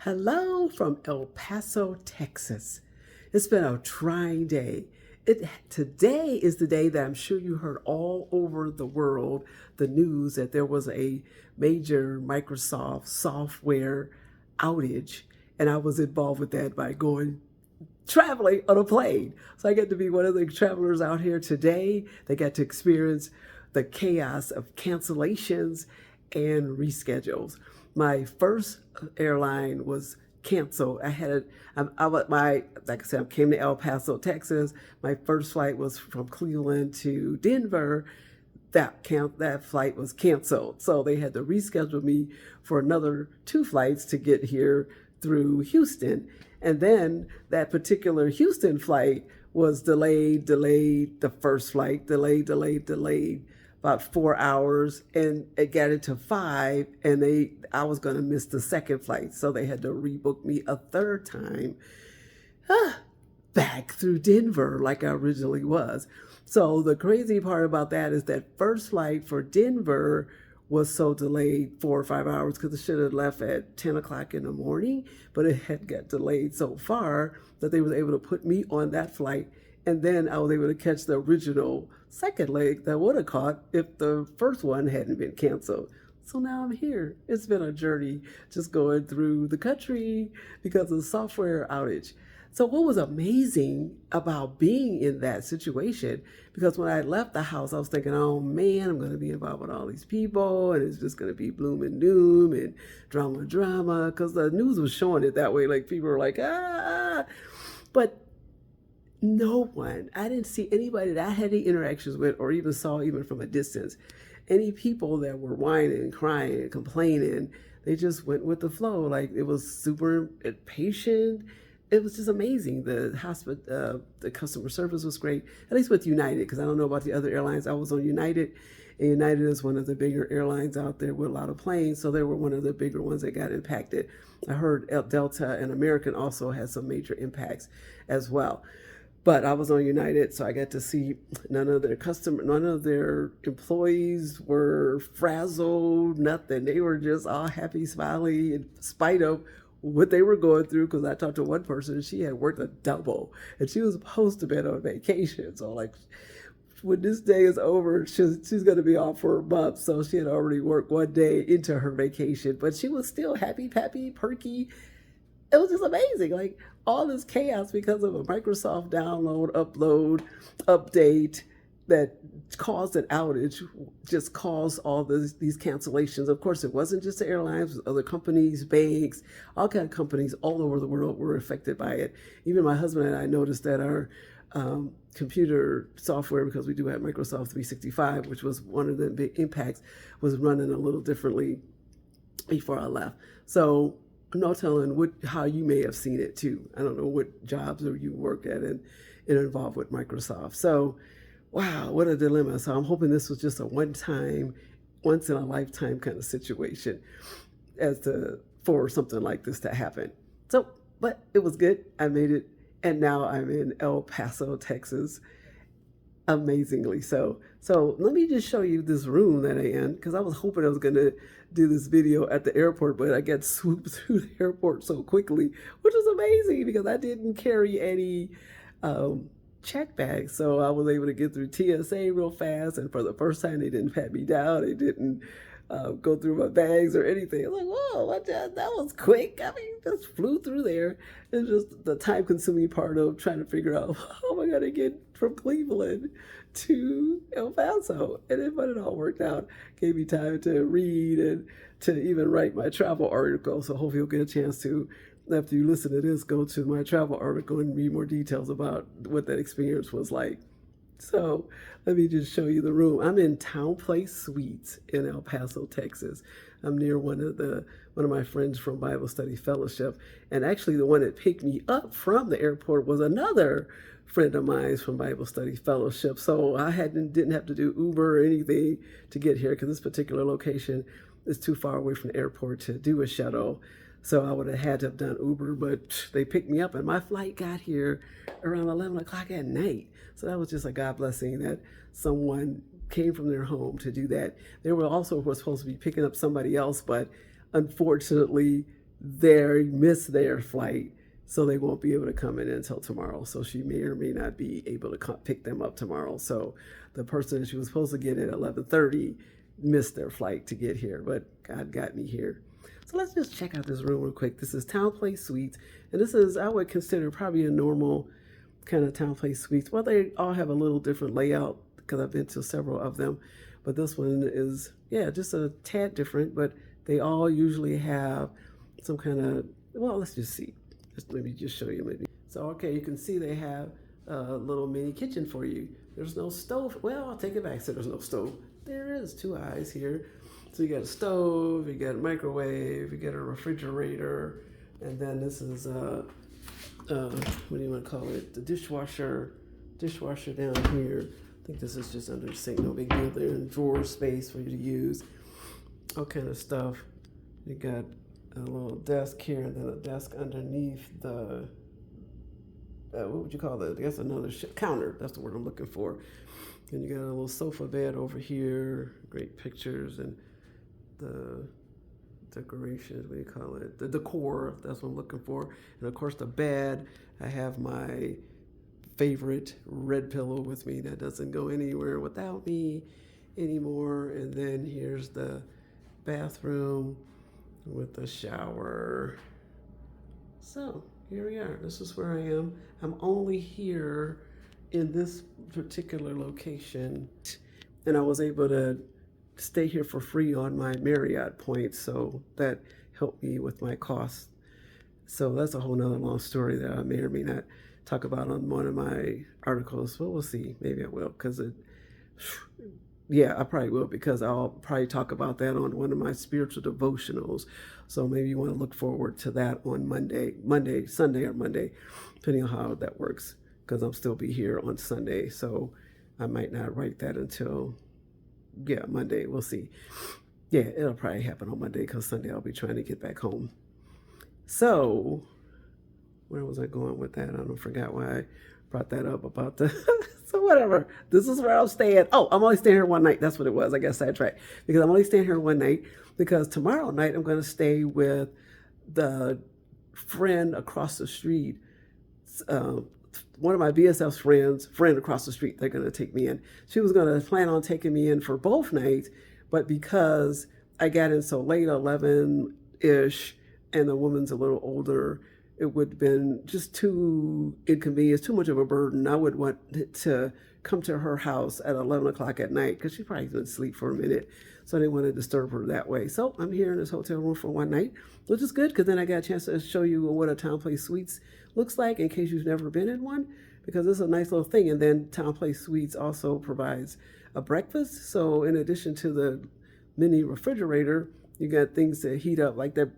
Hello from El Paso, Texas. It's been a trying day. Today is the day that I'm sure you heard all over the world the news that there was a major Microsoft software outage, and I was involved with that by going traveling on a plane. So I get to be one of the travelers out here today. They got to experience the chaos of cancellations and reschedules. My first airline was canceled. Like I said, I came to El Paso, Texas. My first flight was from Cleveland to Denver. That flight was canceled. So they had to reschedule me for another 2 flights to get here through Houston. And then that particular Houston flight was delayed, the first flight, delayed about 4 hours, and it got into 5, and I was going to miss the second flight. So they had to rebook me a third time back through Denver like I originally was. So the crazy part about that is that first flight for Denver was so delayed 4 or 5 hours because it should have left at 10 o'clock in the morning, but it had got delayed so far that they were able to put me on that flight. And then I was able to catch the original second leg that I would have caught if the first one hadn't been canceled. So now I'm here. It's been a journey just going through the country because of the software outage. So what was amazing about being in that situation, because when I left the house, I was thinking, oh man, I'm going to be involved with all these people, and it's just going to be gloom and doom and drama, because the news was showing it that way. Like people were like, ah. But no one, I didn't see anybody that I had any interactions with or even saw even from a distance. Any people that were whining and crying and complaining, they just went with the flow. Like it was super patient. It was just amazing. The customer service was great, at least with United, because I don't know about the other airlines. I was on United, and United is one of the bigger airlines out there with a lot of planes, so they were one of the bigger ones that got impacted. I heard Delta and American also had some major impacts as well. But I was on United, so I got to see none of their employees were frazzled, nothing. They were just all happy, smiley, in spite of what they were going through. Because I talked to one person, and she had worked a double, and she was supposed to be on vacation. So like, when this day is over, she's going to be off for a month. So she had already worked one day into her vacation, but she was still happy, perky. It was just amazing. Like all this chaos because of a Microsoft download, upload, update that caused an outage, just caused all these cancellations. Of course, it wasn't just the airlines, other companies, banks, all kind of companies all over the world were affected by it. Even my husband and I noticed that our computer software, because we do have Microsoft 365, which was one of the big impacts, was running a little differently before I left. So no telling how you may have seen it too. I don't know what jobs or you work at and involved with Microsoft. So, wow, what a dilemma. So I'm hoping this was just a one-time, once in a lifetime kind of situation for something like this to happen. So, but it was good. I made it, and now I'm in El Paso, Texas. Amazingly so. So let me just show you this room that I am, because I was hoping I was going to do this video at the airport, but I got swooped through the airport so quickly, which was amazing because I didn't carry any check bags. So I was able to get through TSA real fast, and for the first time, they didn't pat me down. They didn't go through my bags or anything. I was like, whoa, that was quick. I mean, just flew through there. It's just the time-consuming part of trying to figure out how am I going to get from Cleveland to El Paso. And then when it all worked out, gave me time to read and to even write my travel article. So hopefully you'll get a chance to, after you listen to this, go to my travel article and read more details about what that experience was like. So let me just show you the room. I'm in Town Place Suites in El Paso, Texas. I'm near one of my friends from Bible Study Fellowship. And actually the one that picked me up from the airport was another friend of mine from Bible Study Fellowship. So I didn't have to do Uber or anything to get here, because this particular location is too far away from the airport to do a shuttle. So I would have had to have done Uber, but they picked me up, and my flight got here around 11 o'clock at night. So that was just a God blessing that someone came from their home to do that. They were supposed to be picking up somebody else, but unfortunately, they miss their flight, so they won't be able to come in until tomorrow. So she may or may not be able to pick them up tomorrow. So the person that she was supposed to get at 11:30 missed their flight to get here, but God got me here. So let's just check out this room real quick. This is Town Place Suites, and this is, I would consider, probably a normal kind of Town Place Suites. Well, they all have a little different layout because I've been to several of them, but this one is, yeah, just a tad different, but they all usually have some kind of, well, let's just see. Let me just show you maybe. So, okay, you can see they have a little mini kitchen for you. There's no stove. Well, I'll take it back. So there's no stove. There is two eyes here. So you got a stove, you got a microwave, you got a refrigerator, and then this is what do you want to call it? The dishwasher down here. I think this is just under the sink, no big deal there. And drawer space for you to use, all kind of stuff. You got a little desk here, and then a desk underneath the what would you call that? I guess another counter. That's the word I'm looking for. And you got a little sofa bed over here. Great pictures and the decorations. What do you call it? The decor. That's what I'm looking for. And of course the bed. I have my favorite red pillow with me that doesn't go anywhere without me anymore. And then here's the bathroom with the shower. So here we are. This is where I am. I'm only here in this particular location, and I was able to stay here for free on my Marriott points, so that helped me with my costs. So that's a whole nother long story that I may or may not talk about on one of my articles. Well, we'll see. Maybe I will, because I probably will, because I'll probably talk about that on one of my spiritual devotionals. So maybe you want to look forward to that on Sunday or Monday, depending on how that works, because I'll still be here on Sunday. So I might not write that until, Monday. We'll see. Yeah, it'll probably happen on Monday, because Sunday I'll be trying to get back home. So where was I going with that? I don't forgot why I brought that up about the so whatever. This is where I'm staying. Oh, I'm only staying here one night. That's what it was. I guess sidetracked, because I'm only staying here one night, because tomorrow night I'm going to stay with the friend across the street. One of my BSF's friend across the street. They're going to take me in. She was going to plan on taking me in for both nights, but because I got in so late, 11-ish, and the woman's a little older, it would have been just too inconvenient, too much of a burden. I would want to come to her house at 11 o'clock at night, because she probably didn't sleep for a minute. So I didn't want to disturb her that way. So I'm here in this hotel room for one night, which is good, because then I got a chance to show you what a Town Place Suites looks like in case you've never been in one, because it's a nice little thing. And then Town Place Suites also provides a breakfast. So in addition to the mini refrigerator, you got things to heat up like that.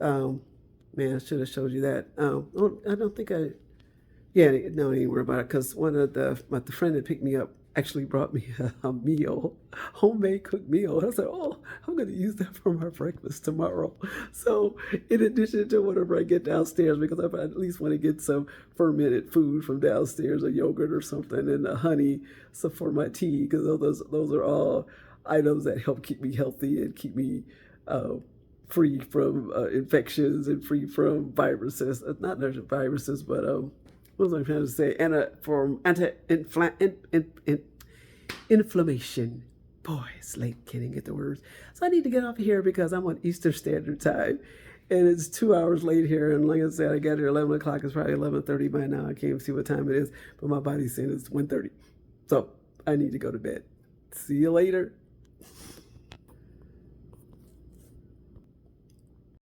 Man, I should have showed you that. I don't think I didn't worry about it, because one of the friend that picked me up actually brought me a meal, homemade cooked meal. I said, oh, I'm going to use that for my breakfast tomorrow. So in addition to whatever I get downstairs, because I at least want to get some fermented food from downstairs, a yogurt or something, and a honey for my tea, because those are all items that help keep me healthy and keep me free from infections and free from viruses. Not viruses, but what was I trying to say? For inflammation. Boy, it's late. Can't even get the words. So I need to get off of here, because I'm on Eastern Standard Time, and it's 2 hours late here. And like I said, I got here 11 o'clock. It's probably 11:30 by now. I can't even see what time it is, but my body's saying it's 1:30. So I need to go to bed. See you later.